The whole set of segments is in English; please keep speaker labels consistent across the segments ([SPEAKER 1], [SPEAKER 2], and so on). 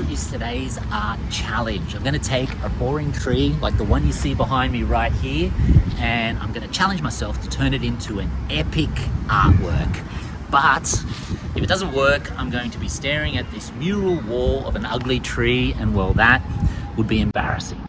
[SPEAKER 1] here is today's art challenge. I'm going to take a boring tree like the one you see behind me right here, and I'm going to challenge myself to turn it into an epic artwork. But if it doesn't work, I'm going to be staring at this mural wall of an ugly tree, and well, that would be embarrassing.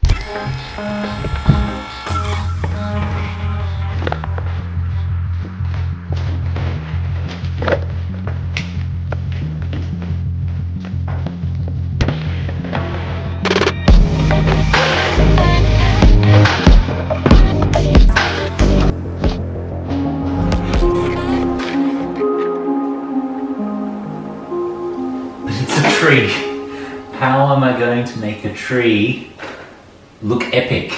[SPEAKER 1] Tree. How am I going to make a tree look epic?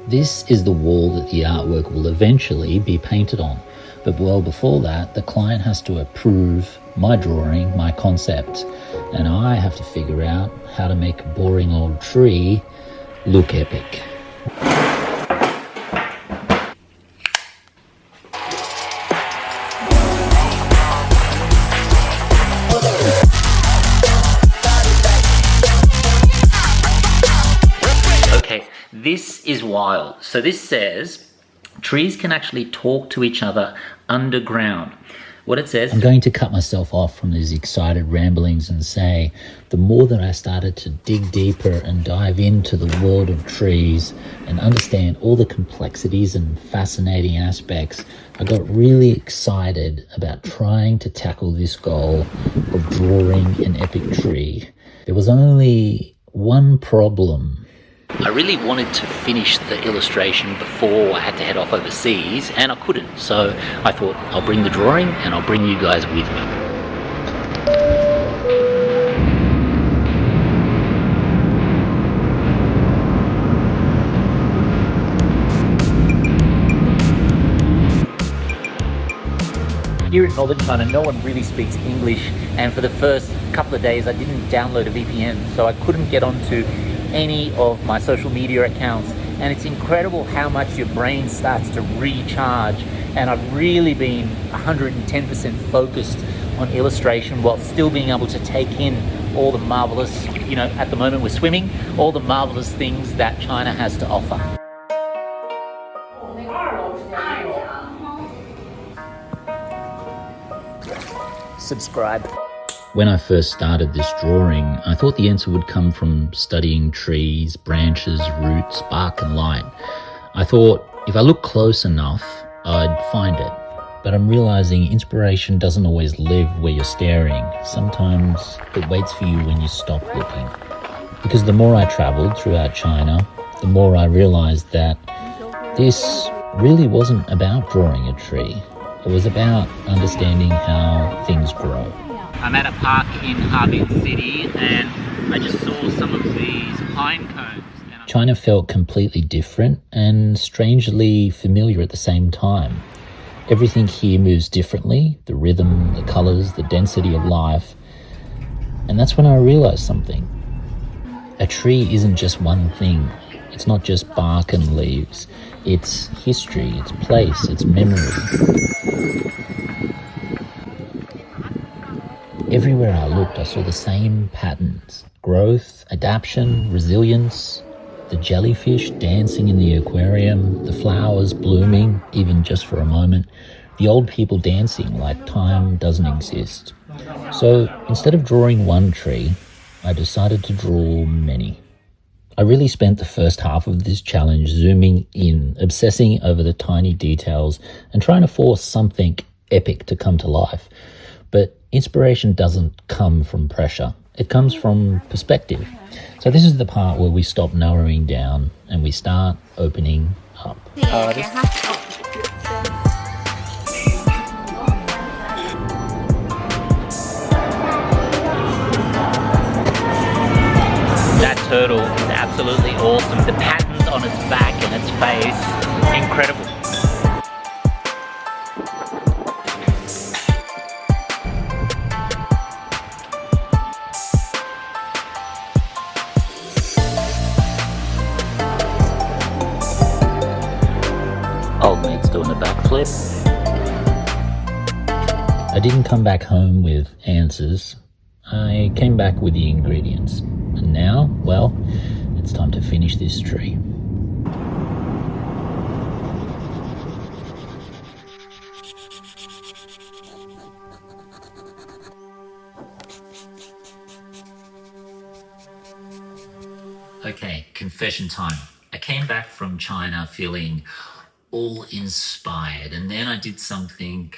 [SPEAKER 1] This is the wall that the artwork will eventually be painted on. But well before that, the client has to approve my drawing, my concept, and I have to figure out how to make a boring old tree look epic. This is wild. So this says trees can actually talk to each other underground. What it says, I'm going to cut myself off from these excited ramblings and say the more that I started to dig deeper and dive into the world of trees and understand all the complexities and fascinating aspects, I got really excited about trying to tackle this goal of drawing an epic tree. There was only one problem. I really wanted to finish the illustration before I had to head off overseas, and I couldn't. So I thought I'll bring the drawing and I'll bring you guys with me. Here in Northern China, no one really speaks English, and for the first couple of days I didn't download a VPN, so I couldn't get onto any of my social media accounts, and it's incredible how much your brain starts to recharge. And I've really been 110% focused on illustration while still being able to take in all the marvelous, at the moment we're swimming, all the marvelous things that China has to offer. Subscribe. When I first started this drawing, I thought the answer would come from studying trees, branches, roots, bark and light. I thought if I look close enough, I'd find it. But I'm realizing inspiration doesn't always live where you're staring. Sometimes it waits for you when you stop looking. Because the more I traveled throughout China, the more I realized that this really wasn't about drawing a tree. It was about understanding how things grow. I'm at a park in Harbin City, and I just saw some of these pine cones. China felt completely different and strangely familiar at the same time. Everything here moves differently, the rhythm, the colors, the density of life. And that's when I realized something. A tree isn't just one thing. It's not just bark and leaves. It's history, it's place, it's memory. Everywhere I looked, I saw the same patterns: growth, adaptation, resilience, the jellyfish dancing in the aquarium, the flowers blooming, even just for a moment, the old people dancing like time doesn't exist. So instead of drawing one tree, I decided to draw many. I really spent the first half of this challenge zooming in, obsessing over the tiny details and trying to force something epic to come to life. But inspiration doesn't come from pressure. It comes from perspective. So this is the part where we stop narrowing down and we start opening up. That turtle is absolutely awesome. The patterns on its back and its face, incredible. Old mate's doing a backflip. I didn't come back home with answers. I came back with the ingredients. And now, well, it's time to finish this tree. Okay, confession time. I came back from China feeling all inspired, and then I did something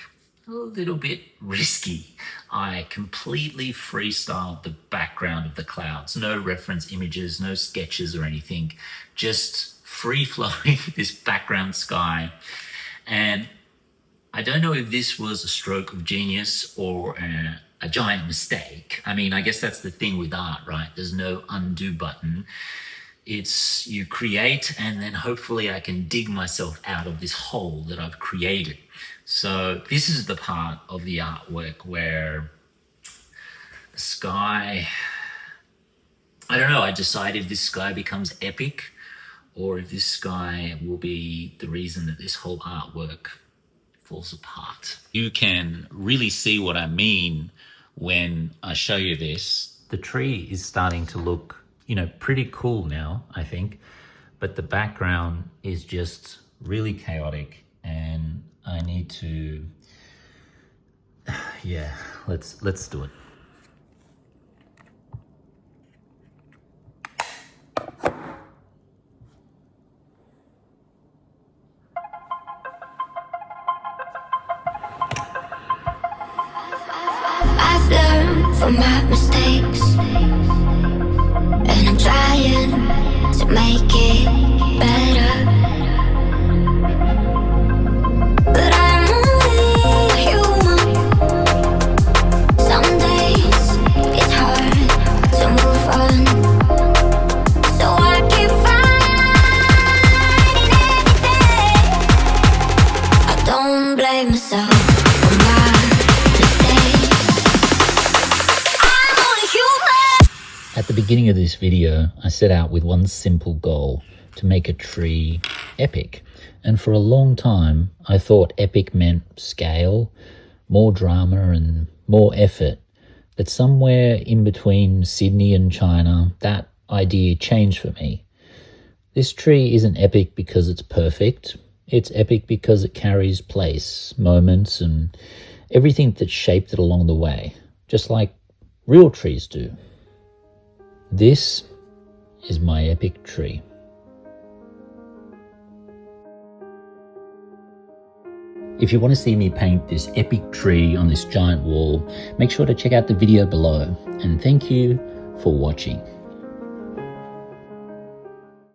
[SPEAKER 1] a little bit risky. I completely freestyled the background of the clouds. No reference images, no sketches or anything, just free-flowing this background sky. And I don't know if this was a stroke of genius or a giant mistake. I mean, I guess that's the thing with art, right? There's no undo button. It's you create, and then hopefully I can dig myself out of this hole that I've created. So this is the part of the artwork where the sky, I don't know, I decide if this sky becomes epic or if this sky will be the reason that this whole artwork falls apart. You can really see what I mean when I show you this. The tree is starting to look, you know, pretty cool now, I think, but the background is just really chaotic, and I need to, yeah, let's do it.
[SPEAKER 2] I've learned from my mistakes, and I'm trying to make it better. But I'm only human. Some days it's hard to move on, so I keep fighting every day. I don't blame myself for my mistakes. I'm only human.
[SPEAKER 1] At the beginning of this video, I set out with one simple goal: to make a tree epic. And for a long time, I thought epic meant scale, more drama and more effort. But somewhere in between Sydney and China, that idea changed for me. This tree isn't epic because it's perfect. It's epic because it carries place, moments, and everything that shaped it along the way, just like real trees do. This is my epic tree. If you want to see me paint this epic tree on this giant wall, make sure to check out the video below. And thank you for watching.